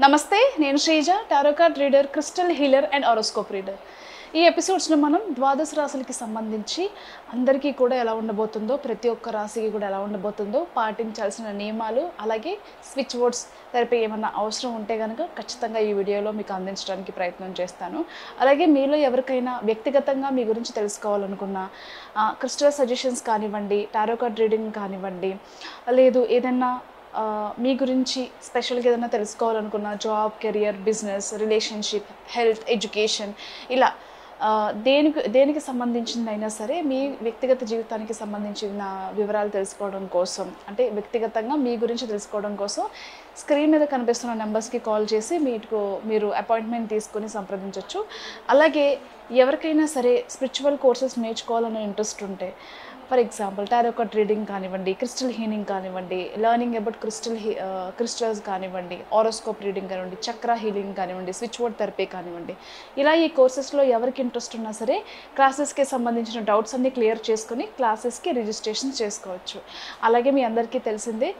నమస్తే, నేను Sreeja, tarot card reader, crystal healer and horoscope reader. ఈ ఎపిసోడ్స్లో మనం ద్వాదశ రాశులకి సంబంధించి అందరికీ కూడా ఎలా ఉండబోతుందో, ప్రతి ఒక్క రాశికి కూడా ఎలా ఉండబోతుందో, పాటించాల్సిన నియమాలు, అలాగే స్విచ్ వర్డ్స్ థెరపీ ఏమన్నా అవసరం ఉంటే కనుక ఖచ్చితంగా ఈ వీడియోలో మీకు అందించడానికి ప్రయత్నం చేస్తాను. అలాగే మీలో ఎవరికైనా వ్యక్తిగతంగా మీ గురించి తెలుసుకోవాలనుకున్న క్రిస్టల్ సజెషన్స్ కానివ్వండి, టారో కార్డ్ రీడింగ్ కానివ్వండి, లేదు ఏదైనా మీ గురించి స్పెషల్గా ఏదైనా తెలుసుకోవాలనుకున్న job, career, business, relationship, health, education, ఇలా దేనికి సంబంధించిందైనా సరే మీ వ్యక్తిగత జీవితానికి సంబంధించిన వివరాలు తెలుసుకోవడం కోసం, అంటే వ్యక్తిగతంగా మీ గురించి తెలుసుకోవడం కోసం స్క్రీన్ మీద కనిపిస్తున్న నెంబర్స్కి కాల్ చేసి మీరు అపాయింట్మెంట్ తీసుకొని సంప్రదించవచ్చు. అలాగే ఎవరికైనా సరే స్పిరిచువల్ కోర్సెస్ నేర్చుకోవాలనే ఇంట్రెస్ట్ ఉంటే, for example tarot card reading కానివ్వండి, క్రిస్టల్ హీలింగ్ కానివ్వండి, లర్నింగ్ అబౌట్ క్రిస్టల్స్ కానివ్వండి, హారోస్కోప్ రీడింగ్ కానివ్వండి, చక్ర హీలింగ్ కానివ్వండి, స్విచ్ వర్డ్ థెరపీ కానివ్వండి, ఇలా ఈ కోర్సెస్లో ఎవరికి ఇంట్రెస్ట్ ఉన్నా సరే క్లాసెస్కి సంబంధించిన డౌట్స్ అన్నీ క్లియర్ చేసుకొని క్లాసెస్కి రిజిస్ట్రేషన్ చేసుకోవచ్చు. అలాగే మీ అందరికీ తెలిసిందే,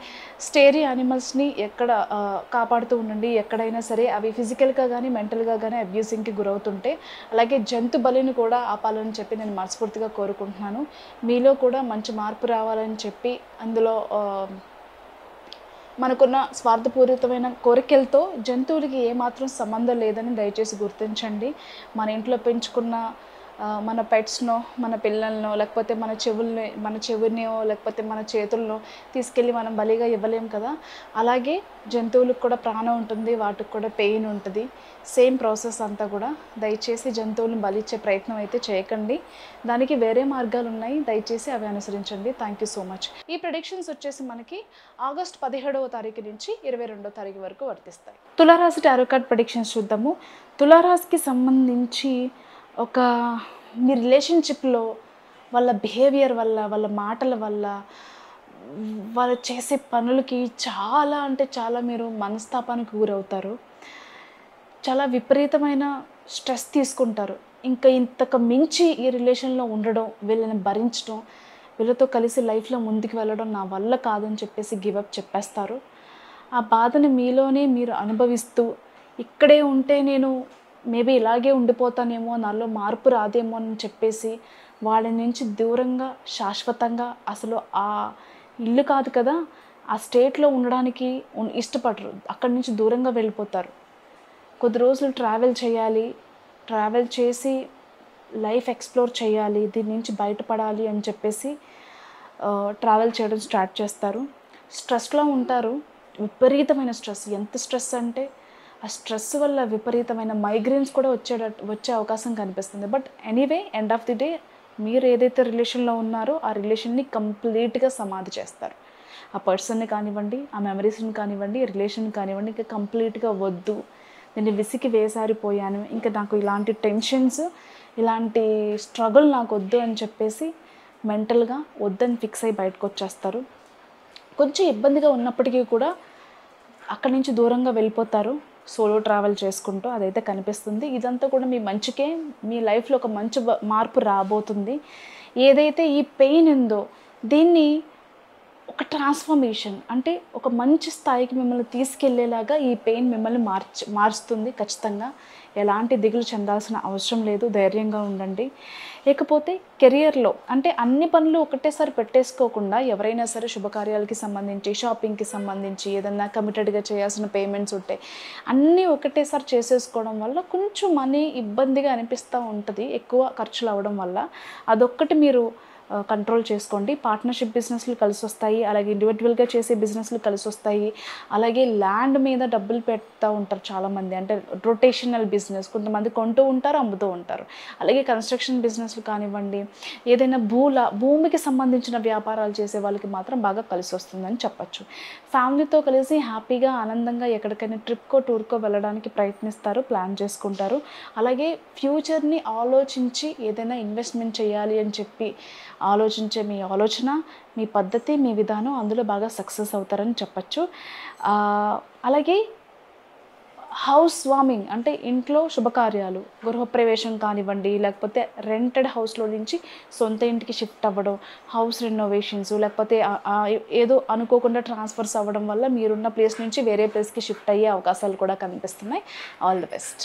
స్టేరీ యానిమల్స్ని ఎక్కడ కాపాడుతూ ఉండండి. ఎక్కడైనా సరే అవి ఫిజికల్గా కానీ మెంటల్గా కానీ అబ్యూజింగ్కి గురవుతుంటే, అలాగే జంతు బలిని కూడా ఆపాలని చెప్పి నేను మనస్ఫూర్తిగా కోరుకుంటున్నాను. మీలో కూడా మంచి మార్పు రావాలని చెప్పి, అందులో మనకున్న స్వార్థపూరితమైన కోరికలతో జంతువులకి ఏమాత్రం సంబంధం లేదని దయచేసి గుర్తించండి. మన ఇంట్లో పెంచుకున్న మన పెట్స్నో, మన పిల్లలనో, లేకపోతే మన చెవులనో లేకపోతే మన చేతులను తీసుకెళ్ళి మనం బలిగా ఇవ్వలేం కదా. అలాగే జంతువులకు కూడా ప్రాణం ఉంటుంది, వాటికి కూడా పెయిన్ ఉంటుంది. సేమ్ ప్రాసెస్ అంతా కూడా. దయచేసి జంతువులను బలిచ్చే ప్రయత్నం అయితే చేయకండి. దానికి వేరే మార్గాలు ఉన్నాయి, దయచేసి అవి అనుసరించండి. Thank you so much. ఈ ప్రెడిక్షన్స్ వచ్చేసి మనకి ఆగస్ట్ 17వ తారీఖు నుంచి 22వ తారీఖు వరకు వర్తిస్తాయి. తులారాశి టారో కార్డ్ ప్రెడిక్షన్స్ చూద్దాము. తులారాశికి సంబంధించి మీ రిలేషన్షిప్లో వాళ్ళ బిహేవియర్ వల్ల, వాళ్ళ మాటల వల్ల, వాళ్ళు చేసే పనులకి చాలా అంటే చాలా మీరు మనస్తాపానికి గురవుతారు. చాలా విపరీతమైన స్ట్రెస్ తీసుకుంటారు. ఇంతకు మించి ఈ రిలేషన్లో ఉండడం, వీళ్ళని భరించడం, వీళ్ళతో కలిసి లైఫ్లో ముందుకు వెళ్ళడం నా వల్ల కాదని చెప్పేసి గివప్ చెప్పేస్తారు. ఆ బాధని మీలోనే మీరు అనుభవిస్తూ, ఇక్కడే ఉంటే నేను మేబీ ఇలాగే ఉండిపోతానేమో, నాలో మార్పు రాదేమో అని చెప్పేసి వాళ్ళ నుంచి దూరంగా శాశ్వతంగా, అసలు ఆ ఇల్లు కాదు కదా, ఆ స్టేట్లో ఉండడానికి ఇష్టపడరు. అక్కడి నుంచి దూరంగా వెళ్ళిపోతారు. కొద్ది రోజులు ట్రావెల్ చేసి లైఫ్ ఎక్స్ప్లోర్ చేయాలి, దీని నుంచి బయటపడాలి అని చెప్పేసి ట్రావెల్ చేయడం స్టార్ట్ చేస్తారు. స్ట్రెస్లో ఉంటారు, విపరీతమైన స్ట్రెస్. ఎంత స్ట్రెస్ అంటే ఆ స్ట్రెస్ వల్ల విపరీతమైన మైగ్రేన్స్ కూడా వచ్చే అవకాశం కనిపిస్తుంది. But anyway, end of the day మీరు ఏదైతే రిలేషన్లో ఉన్నారో ఆ రిలేషన్ని కంప్లీట్గా సమాధి చేస్తారు. ఆ పర్సన్ని కానివ్వండి, ఆ మెమరీస్ని కానివ్వండి, రిలేషన్ కానివ్వండి, ఇంకా కంప్లీట్గా వద్దు, నేను విసికి వేసారిపోయాను, ఇంకా నాకు ఇలాంటి టెన్షన్స్, ఇలాంటి స్ట్రగుల్ నాకు వద్దు అని చెప్పేసి మెంటల్గా వద్దని ఫిక్స్ అయ్యి బయటకు వచ్చేస్తారు. కొంచెం ఇబ్బందిగా ఉన్నప్పటికీ కూడా అక్కడి నుంచి దూరంగా వెళ్ళిపోతారు, సోలో ట్రావెల్ చేసుకుంటూ. అదైతే కనిపిస్తుంది. ఇదంతా కూడా మీ మంచికే, మీ లైఫ్లో ఒక మంచి మార్పు రాబోతుంది. ఏదైతే ఈ పెయిన్ ఉందో దీన్ని ఒక ట్రాన్స్ఫర్మేషన్, అంటే ఒక మంచి స్థాయికి మిమ్మల్ని తీసుకెళ్లేలాగా ఈ పెయిన్ మిమ్మల్ని మారుస్తుంది. ఖచ్చితంగా ఎలాంటి దిగులు చెందాల్సిన అవసరం లేదు, ధైర్యంగా ఉండండి. లేకపోతే కెరియర్లో అంటే అన్ని పనులు ఒకటేసారి పెట్టేసుకోకుండా, ఎవరైనా సరే శుభకార్యాలకి సంబంధించి, షాపింగ్కి సంబంధించి, ఏదన్నా కమిటెడ్గా చేయాల్సిన పేమెంట్స్ ఉంటాయి, అన్నీ ఒకటేసారి చేసేసుకోవడం వల్ల కొంచెం మనీ ఇబ్బందిగా అనిపిస్తూ ఉంటుంది, ఎక్కువ ఖర్చులు అవ్వడం వల్ల. అదొక్కటి మీరు కంట్రోల్ చేసుకోండి. పార్ట్నర్షిప్ బిజినెస్లు కలిసి వస్తాయి, అలాగే ఇండివిజువల్గా చేసే బిజినెస్లు కలిసి వస్తాయి. అలాగే ల్యాండ్ మీద డబ్బులు పెడతా ఉంటారు చాలామంది, అంటే రొటేషనల్ బిజినెస్, కొంతమంది కొంటూ ఉంటారు, అమ్ముతూ ఉంటారు. అలాగే కన్స్ట్రక్షన్ బిజినెస్లు కానివ్వండి, ఏదైనా భూమికి సంబంధించిన వ్యాపారాలు చేసే వాళ్ళకి మాత్రం బాగా కలిసి వస్తుందని చెప్పచ్చు. ఫ్యామిలీతో కలిసి హ్యాపీగా ఆనందంగా ఎక్కడికైనా ట్రిప్కో టూర్కో వెళ్ళడానికి ప్రయత్నిస్తారు, ప్లాన్ చేసుకుంటారు. అలాగే ఫ్యూచర్ని ఆలోచించి ఏదైనా ఇన్వెస్ట్మెంట్ చేయాలి అని చెప్పి ఆలోచించే మీ ఆలోచన, మీ పద్ధతి, మీ విధానం అందులో బాగా సక్సెస్ అవుతారని చెప్పచ్చు. అలాగే హౌస్ వార్మింగ్ అంటే ఇంట్లో శుభకార్యాలు, గృహప్రవేశం కానివ్వండి, లేకపోతే రెంటెడ్ హౌస్‌లో నుంచి సొంత ఇంటికి షిఫ్ట్ అవ్వడం, హౌస్ రెనోవేషన్స్ లేకపోతే ఏదో అనుకోకుండా ట్రాన్స్‌ఫర్స్ అవ్వడం వల్ల మీరున్న ప్లేస్ నుంచి వేరే ప్లేస్‌కి షిఫ్ట్ అయ్యే అవకాశాలు కూడా కనిపిస్తున్నాయి. All the best.